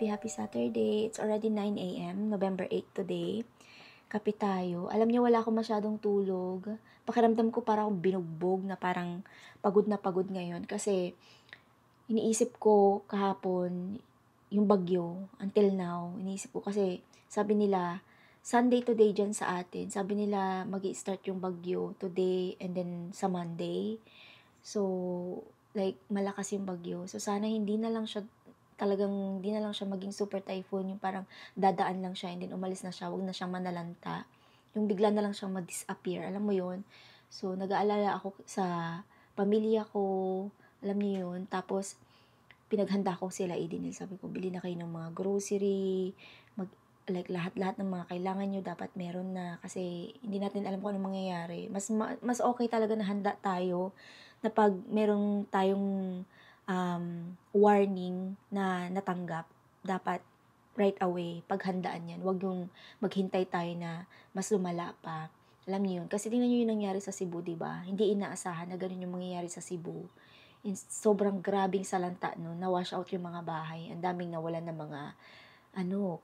happy Saturday. It's already 9 a.m., November 8 today. Kape tayo. Alam niyo, wala akong masyadong tulog. Pakiramdam ko parang akong binugbog na parang na pagod ngayon. Kasi iniisip ko kahapon yung bagyo until now. Iniisip ko kasi sabi nila, Sunday today dyan sa atin. Sabi nila mag-i-start yung bagyo today and then sa Monday. So, like, malakas yung bagyo. So, sana hindi na lang siya maging super typhoon, yung parang dadaan lang siya and then umalis na siya, wag na siyang manalanta. Yung bigla na lang siyang mag-disappear, alam mo yon. So, nag-aalala ako sa pamilya ko, alam niyo yun. Tapos, pinaghanda ko sila, Idinil. Sabi ko, bili na kayo ng mga grocery, like lahat-lahat ng mga kailangan nyo dapat meron na kasi hindi natin alam kung anong mangyayari. Mas okay talaga na handa tayo na pag meron tayong warning na natanggap, dapat right away, paghandaan yan. Huwag yung maghintay tayo na mas lumala pa. Alam niyo yun. Kasi tingnan niyo yung nangyari sa Cebu, diba? Hindi inaasahan na ganun yung mangyayari sa Cebu. Sobrang grabing salanta, no? Na-wash out yung mga bahay. Ang daming nawalan ng mga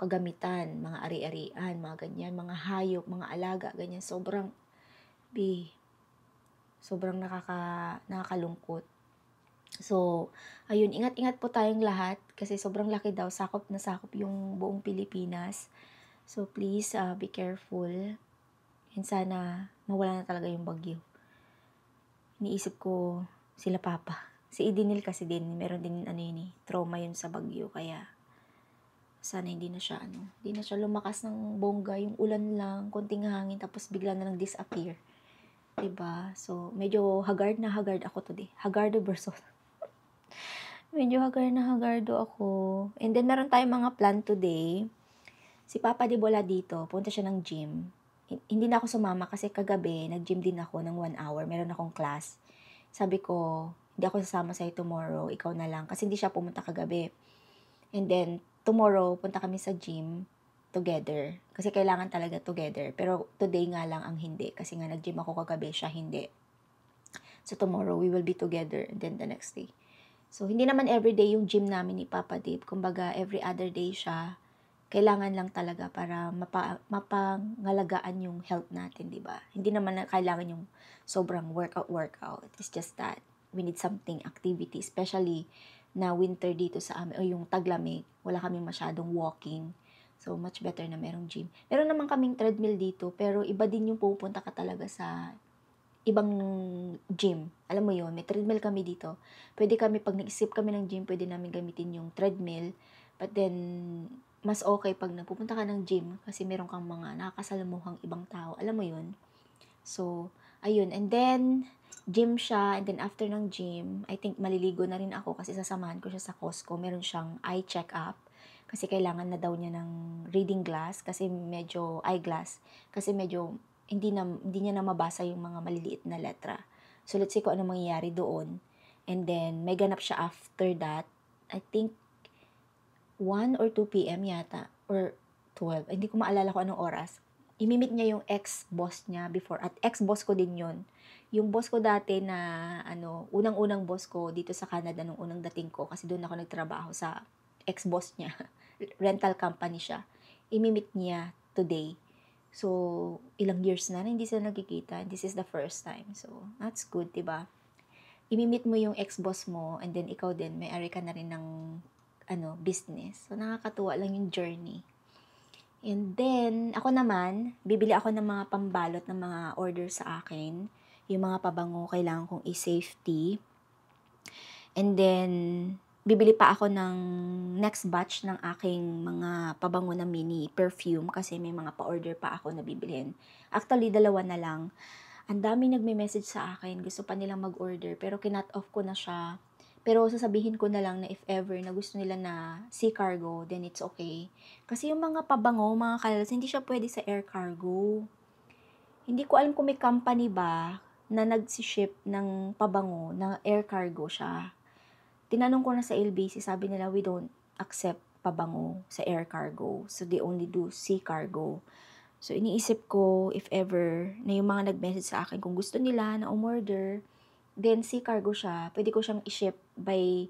kagamitan, mga ari-arian, mga ganyan, mga hayop, mga alaga, ganyan. Sobrang nakakalungkot. So, ayun, ingat-ingat po tayong lahat kasi sobrang laki daw, sakop na sakop yung buong Pilipinas. So, please, be careful. And sana mawala na talaga yung bagyo. Iniisip ko sila papa. Si Idinil kasi din, meron din trauma yun sa bagyo, kaya sana hindi na siya lumakas ng bongga, yung ulan lang, konting hangin, tapos bigla na lang disappear. Diba? So, medyo haggard ako today. Hagardo versus medyo hagardo ako. And then, meron tayong mga plan today. Si Papa di wala dito. Punta siya ng gym. Hindi na ako sumama kasi kagabi, nag-gym din ako ng 1 hour. Meron akong class. Sabi ko, hindi ako sasama sa'yo tomorrow. Ikaw na lang. Kasi hindi siya pumunta kagabi. And then, tomorrow, punta kami sa gym together. Kasi kailangan talaga together. Pero today nga lang ang hindi. Kasi nga nag-gym ako kagabi, siya hindi. So, tomorrow, we will be together. And then, the next day. So, hindi naman everyday yung gym namin ni Papa Dave. Kumbaga, every other day siya. Kailangan lang talaga para mapangalagaan yung health natin, di ba? Hindi naman na kailangan yung sobrang workout. It's just that we need something activity, especially na winter dito sa amin, o yung taglamig, wala kami masyadong walking. So, much better na merong gym. Meron naman kaming treadmill dito, pero iba din yung pupunta ka talaga sa ibang gym. Alam mo yun, may treadmill kami dito. Pwede kami, pag nag-isip kami ng gym, pwede namin gamitin yung treadmill. But then, mas okay pag nagpupunta ka ng gym kasi meron kang mga nakakasalamuhang ibang tao. Alam mo yun? So, ayun. And then, gym siya. And then, after ng gym, I think maliligo na rin ako kasi sasamahan ko siya sa Costco. Meron siyang eye check-up kasi kailangan na daw niya ng reading glass kasi medyo eyeglass kasi medyo hindi niya na mabasa yung mga maliliit na letra. So, let's see kung ano mangyayari doon. And then, may ganap siya after that. I think, 1 or 2 p.m. yata. Or 12. Hindi ko maalala kung anong oras. Imimit niya yung ex-boss niya before. At ex-boss ko din yun. Yung boss ko dati na, unang-unang boss ko dito sa Canada nung unang dating ko. Kasi doon ako nagtrabaho sa ex-boss niya. Rental company siya. Imimit niya today. So, ilang years na hindi sila nagkikita. This is the first time. So, that's good, diba? Imimit mo yung ex-boss mo and then ikaw din, may-ari ka na rin ng business. So, nakakatuwa lang yung journey. And then, ako naman, bibili ako ng mga pambalot ng mga order sa akin. Yung mga pabango, kailangan kong i-safety. And then, bibili pa ako ng next batch ng aking mga pabango na mini perfume kasi may mga pa-order pa ako na bibilhin. Actually, 2 na lang. Ang dami nagme-message sa akin, gusto pa nilang mag-order pero kinut off ko na siya. Pero sasabihin ko na lang na if ever na gusto nila na sea cargo, then it's okay. Kasi yung mga pabango, mga kalalas, hindi siya pwede sa air cargo. Hindi ko alam kung may company ba na nag-ship ng pabango na air cargo siya. Tinanong ko na sa LBC, sabi nila, we don't accept pabango sa air cargo. So, they only do sea cargo. So, iniisip ko, if ever, na yung mga nag-message sa akin, kung gusto nila na umorder, then sea cargo siya, pwede ko siyang i-ship by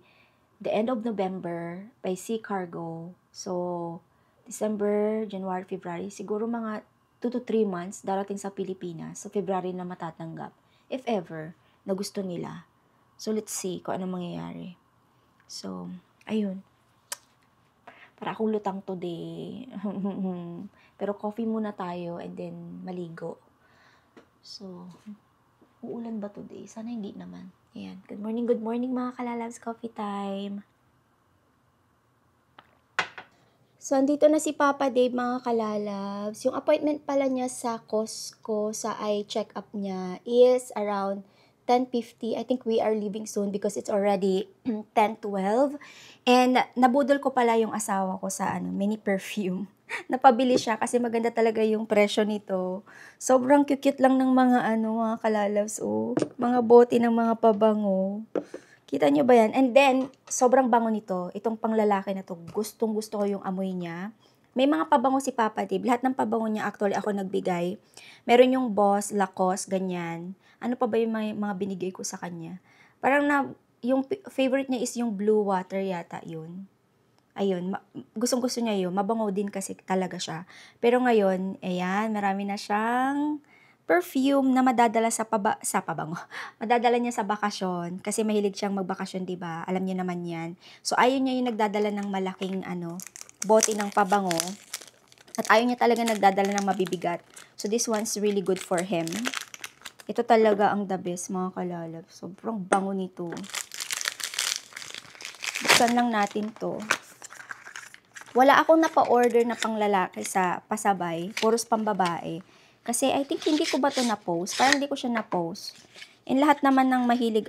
the end of November by sea cargo. So, December, January, February, siguro mga 2 to 3 months darating sa Pilipinas. So, February na matatanggap. If ever, na gusto nila. So, let's see kung ano mangyayari. So, ayun. Para akong lutang today. Pero coffee muna tayo and then maligo. So, uulan ba today? Sana hindi naman. Ayan. Good morning mga kalalabs. Coffee time. So, andito na si Papa Dave, mga kalalabs. Yung appointment pala niya sa Costco, sa eye check-up niya, is around 10:50. I think we are leaving soon because it's already 10:12. And nabudol ko pala yung asawa ko sa mini perfume. Napabili siya kasi maganda talaga yung presyo nito. Sobrang cute lang ng mga mga kalalabs. Oh, mga bote ng mga pabango. Kita nyo ba yan? And then, sobrang bango nito. Itong panglalaki na to. Gustong gusto ko yung amoy niya. May mga pabango si Papa Dave. Lahat ng pabango niya, actually, ako nagbigay. Meron yung Boss, Lacoste, ganyan. Ano pa ba yung mga binigay ko sa kanya? Parang yung favorite niya is yung Blue Water yata yun. Ayun, gustong-gusto niya yun. Mabango din kasi talaga siya. Pero ngayon, ayan, marami na siyang perfume na madadala sa pabango. Madadala niya sa bakasyon kasi mahilig siyang magbakasyon, 'di ba? Alam niyo naman 'yan. So ayaw niya yung nagdadala ng malaking bote ng pabango. At ayaw niya talaga nagdadala ng mabibigat. So this one's really good for him. Ito talaga ang the best, mga kalalab. Sobrang bango nito. Buksan lang natin 'to. Wala akong napa-order na panglalaki sa pasabay, puros pambabae. Kasi I think hindi ko ba ito na-post? Parang hindi ko siya na-post. And lahat naman ng mahilig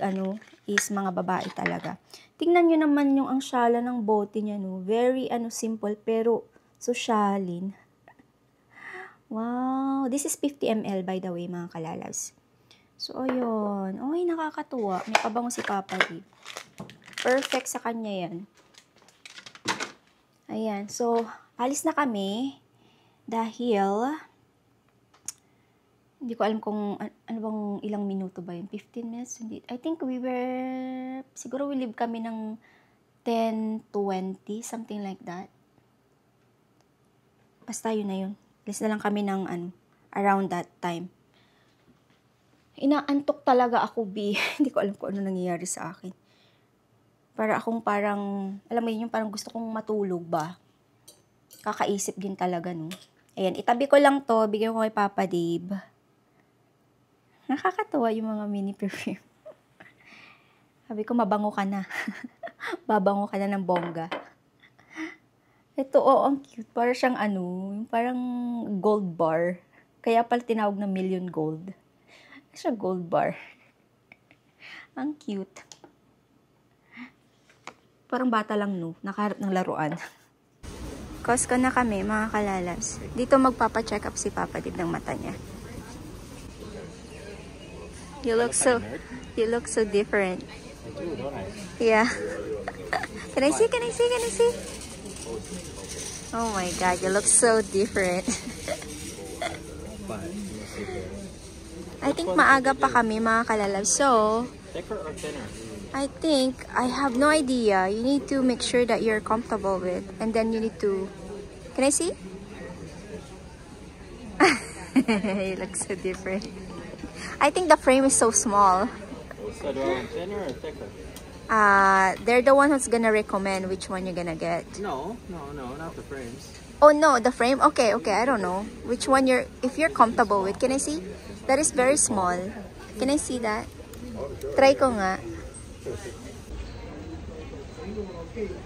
is mga babae talaga. Tingnan nyo naman yung ang syala ng bote niya, no? Very simple pero sosyalin. Wow! This is 50 ml by the way, mga kalalabs. So, ayun. Uy, nakakatuwa. May pabango si Papa D. Perfect sa kanya yan. Ayan. So, alis na kami. Dahil hindi ko alam kung ano bang ilang minuto ba yun. 15 minutes? Hindi. I think siguro we leave kami ng 10:20, something like that. Basta yun na yun. Alis na lang kami ng around that time. Inaantok talaga ako, B. Hindi ko alam kung ano nangyayari sa akin. Para akong parang, alam mo yun, yung parang gusto kong matulog ba. Kakaisip din talaga, no? Ayan, itabi ko lang to. Bigyan ko kay Papa Dave. Nakakatawa yung mga mini perfume. Sabi ko, mabango ka na. Babango ka na ng bongga. Ito, ang cute. Parang siyang parang gold bar. Kaya pala tinawag na million gold. Siya gold bar. Ang cute. Parang bata lang, no? Nakaharap ng laruan. Costco na kami, mga kalalabs. Dito magpapa-check up si Papa Dave ng mata niya. You look so different. I do, don't I? Yeah. Can I see? Oh my God, you look so different. I think maaga pa kami, mga kalalab. So, thicker or thinner? I think, I have no idea. You need to make sure that you're comfortable with. And then you need to... Can I see? You look so different. I think the frame is so small. So do I want thinner or thicker? They're the one who's gonna recommend which one you're gonna get. No, not the frames. Oh no, the frame? Okay, I don't know. Which one if you're comfortable with. Can I see? That is very small. Can I see that? Try ko nga.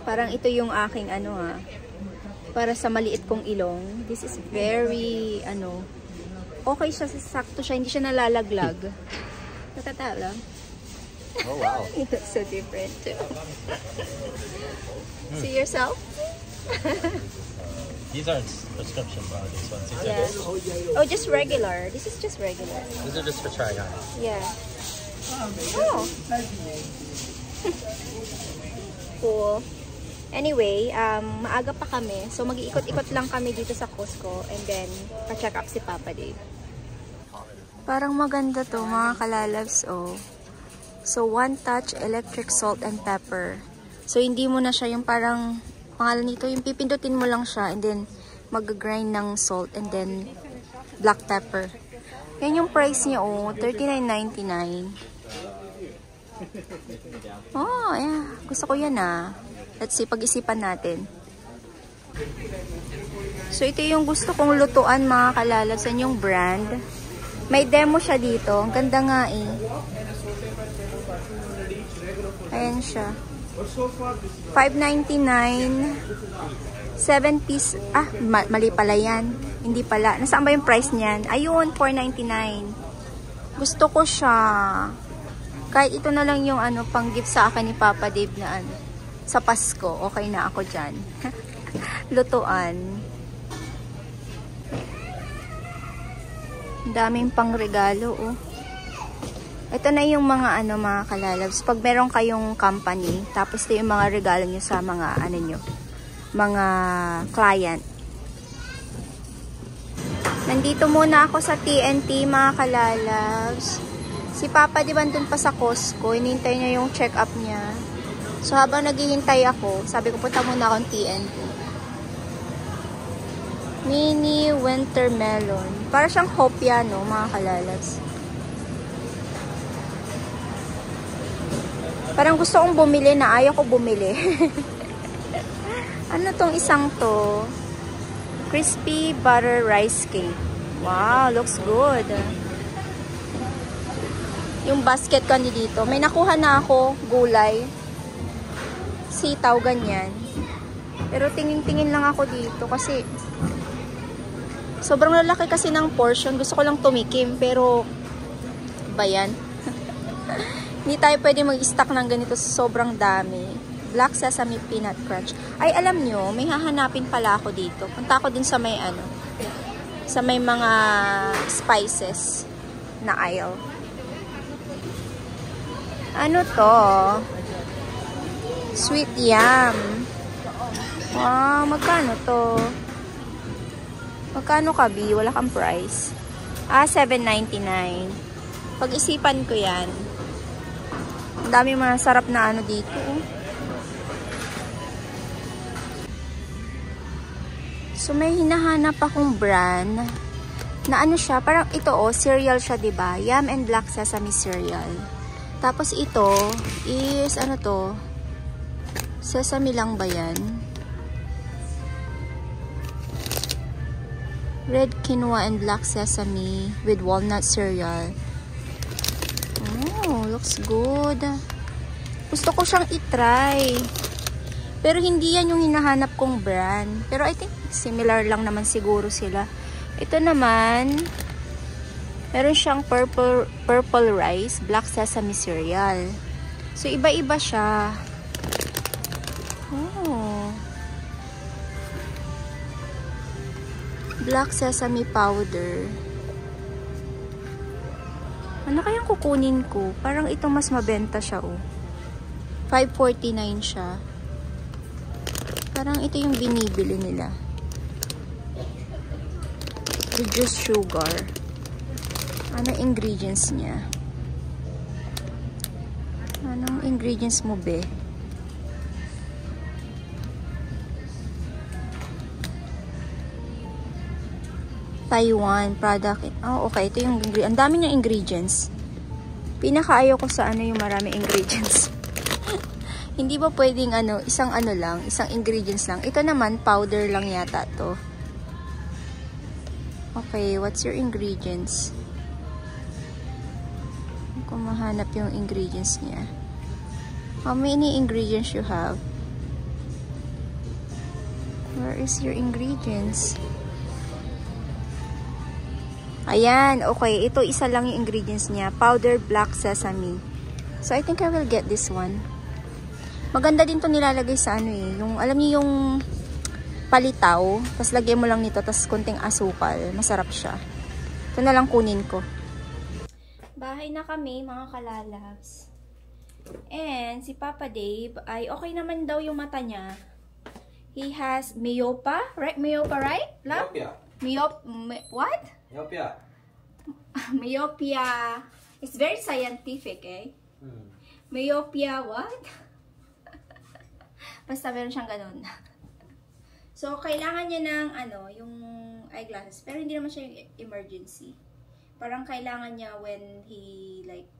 Parang ito yung aking para sa maliit kong ilong. This is very, okay siya, sakto siya, hindi siya nalalaglag. Nakatala. Oh, wow. It looks so different too. See yourself? These aren't prescription bro, these ones. These Yeah. are Oh, just regular. This is just regular. these are just for try on. Yeah. Oh. Cool. Anyway, maaga pa kami. So, mag-iikot-ikot lang kami dito sa Costco. And then, pa-check up si Papa Dave. Parang maganda to, mga kalalabs. Oh. So, One Touch Electric Salt and Pepper. So, hindi mo na siya yung parang, pangalan nito, yung pipindutin mo lang siya and then mag-grind ng salt and then black pepper. Yan yung price niya, oh. $39.99. Oh, yeah. Gusto ko yan, ah. Let's see, pag-isipan natin. So, ito yung gusto kong lutuan, mga kalalabs. Yan yung brand. May demo siya dito. Ang ganda nga, eh. Ayan siya. $5.99. 7 piece. Ah, mali pala yan. Hindi pala. Nasaan ba yung price niyan? Ayun, $4.99. Gusto ko siya. Kahit ito na lang yung ano, pang gift sa akin ni Papa Dave na ano, sa Pasko. Okay na ako dyan. Lutuan. Daming pang regalo, oh. Ito na yung mga ano, mga kalalabs. Pag meron kayong company, tapos ito yung mga regalo nyo sa mga ano nyo, mga client. Nandito muna ako sa TNT, mga kalalabs. Si Papa, di ba, dun pa sa Costco, hinihintay niya yung check-up niya. So, habang naghihintay ako, sabi ko, punta muna akong TNT. Mini winter melon. Para siyang hopya, no, mga kalalabs. Parang gusto kong bumili na ayaw ko bumili. Ano tong isang to? Crispy butter rice cake. Wow, looks good. Yung basket ko dito. May nakuha na ako, gulay. Sitaw, ganyan. Pero tingin-tingin lang ako dito kasi sobrang lalaki kasi ng portion. Gusto ko lang tumikim, pero ba yan? Hindi tayo pwede mag-stock ng ganito. Sobrang dami. Black sesame peanut crunch. Ay, alam nyo, may hahanapin pala ako dito. Punta ako dun sa may ano, sa may mga spices na aisle. Ano to? Sweet yam. Wow, magkano to? Magkano ka, B? Wala kang price. Ah, $7.99. Pag-isipan ko yan. Ang dami masarap na ano dito. So, may hinahanap akong brand na ano siya, parang ito, oh, cereal siya, diba? Yam and black sesame cereal. Tapos ito is, ano to? Sesame lang ba yan? Red quinoa and black sesame with walnut cereal. Oh, looks good. Gusto ko siyang itry. Pero hindi yan yung hinahanap kong brand. Pero I think similar lang naman siguro sila. Ito naman, meron siyang purple rice, black sesame cereal. So, iba-iba siya. Oh. Black sesame powder. Ano kayang kukunin ko? Parang itong mas mabenta siya, oh. $5.49 siya. Parang ito yung binibili nila. Reduced sugar. Ano ingredients niya? Anong ingredients mo, be? Taiwan product. Oh, okay. Ito yung ingredients. Ang dami niyang ingredients. Pinakaayaw ko sa ano yung marami ingredients. Hindi ba pwedeng ano, isang ano lang, isang ingredients lang. Ito naman, powder lang yata to. Okay, what's your ingredients? Kung mahanap yung ingredients niya. How many ingredients you have? Where is your ingredients? Ayan, okay. Ito isa lang yung ingredients niya. Powdered black sesame. So, I think I will get this one. Maganda din to nilalagay sa ano eh. Yung, alam niyo yung palitaw. Tapos lagyan mo lang nito. Tapos konting asukal. Masarap siya. Ito na lang kunin ko. Bahay na kami, mga kalalabs. And si Papa Dave ay okay naman daw yung mata niya. He has myopia, right? Myopia, right? Myopia. What? Myopia. Myopia. It's very scientific, eh? Myopia, what? Basta meron siyang ganun. So, kailangan niya ng, yung eyeglasses. Pero hindi naman siya yung emergency. Parang kailangan niya when he, like,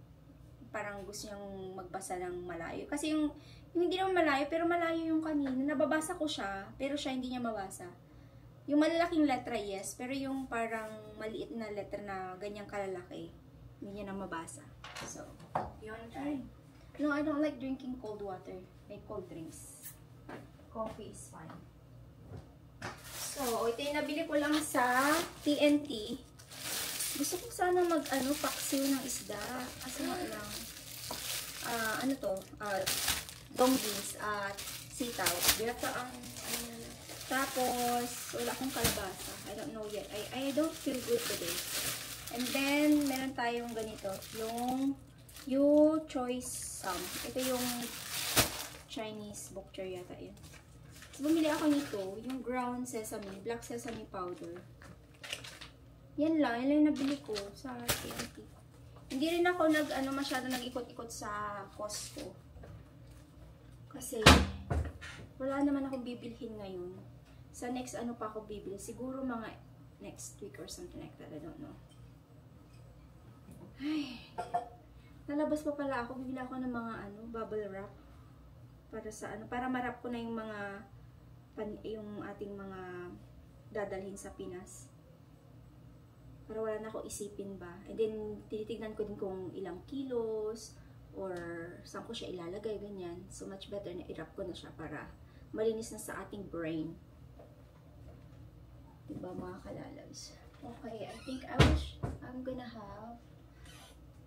parang gusto niyang magbasa ng malayo. Kasi yung hindi naman malayo, pero malayo yung kanina. Nababasa ko siya, pero siya hindi niya mabasa. Yung malalaking letra, yes. Pero yung parang maliit na letra na ganyang kalalaki, hindi niya na mabasa. So, you wanna try? No, I don't like drinking cold water. May cold drinks. Coffee is fine. So, ito yung nabili ko lang sa TNT. Gusto ko sana paksiw ng isda. Kasi nga lang, long beans at sitaw. Biyata ang, tapos, wala akong kalabasa. I don't know yet. I don't feel good today. And then, meron tayong ganito. Yung choice sam. Ito yung Chinese bokchoy yata yun. So, bumili ako nito. Yung ground sesame, black sesame powder. Yan lang yung nabili ko sa TNT. Hindi rin ako masyado nag-ikot-ikot sa Costco. Kasi, wala naman akong bibilhin ngayon. Sa next pa ako bibili? Siguro mga next week or something like that. I don't know. Ay, nalabas pa pala ako. Bibili ako ng mga bubble wrap. Para sa para marap ko na yung mga yung ating mga dadalhin sa Pinas. Para wala na ako isipin ba. And then, tinitignan ko din kung ilang kilos or saan ko siya ilalagay, ganyan. So, much better na i-wrap ko na siya para malinis na sa ating brain. Diba mga kalalabs? Okay, I think I'm gonna have,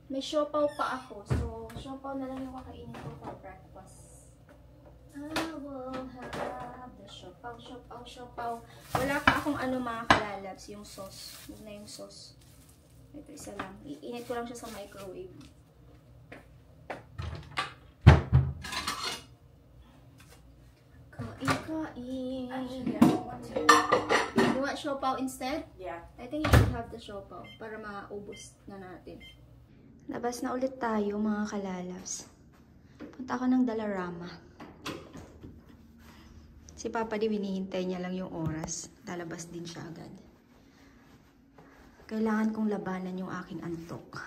may siopaw pa ako. So, siopaw na lang yung kakainin ko for breakfast. I will have the siopaw. Wala pa akong mga kalalabs, yung sauce. Huwag na yung sauce. Ito isa lang. Iinit ko lang siya sa microwave. Kain. Actually, I don't want to. You want siopaw instead? Yeah. I think you should have the siopaw para maubos na natin. Labas na ulit tayo mga kalalabs. Punta ako ng Dalarama. Si Papa di hinihintay niya lang yung oras. Lalabas din siya agad. Kailangan kong labanan yung aking antok.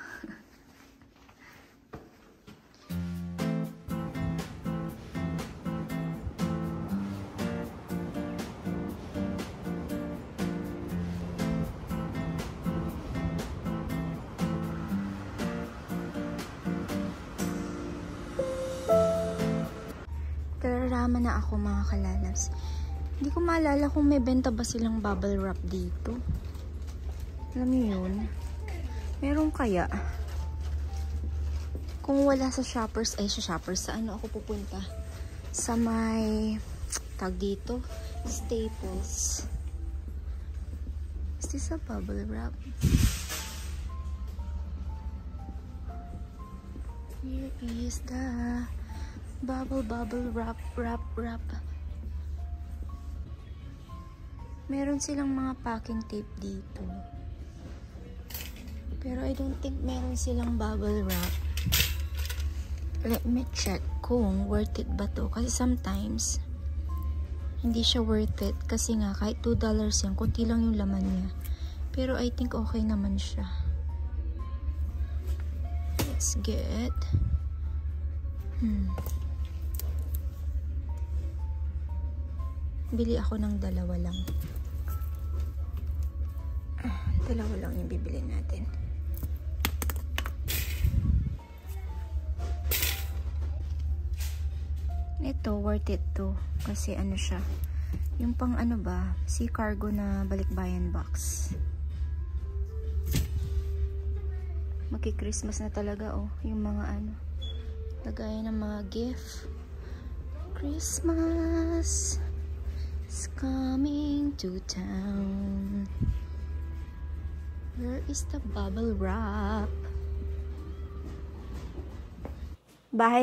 Dalarama na ako mga kalalabs. Hindi ko maalala kung may benta ba silang bubble wrap dito. Alam niyo yun? Meron kaya? Kung wala sa Shoppers, saan ako pupunta? Sa may, tag dito, Staples. Is this a bubble wrap? Here is the bubble wrap. Meron silang mga packing tape dito. Pero I don't think meron silang bubble wrap. Let me check kung worth it ba to. Kasi sometimes, hindi siya worth it. Kasi nga, kahit $2 yan, kunti lang yung laman niya. Pero I think okay naman siya. Let's get... Bili ako ng dalawa lang. Dalawa lang yung bibili natin. Ito, worth it to. Kasi siya. Yung pang sea cargo na balikbayan box. Magki-Christmas na talaga, yung mga lagayan ng mga gift. Christmas is coming to town. Where is the bubble wrap? Bahay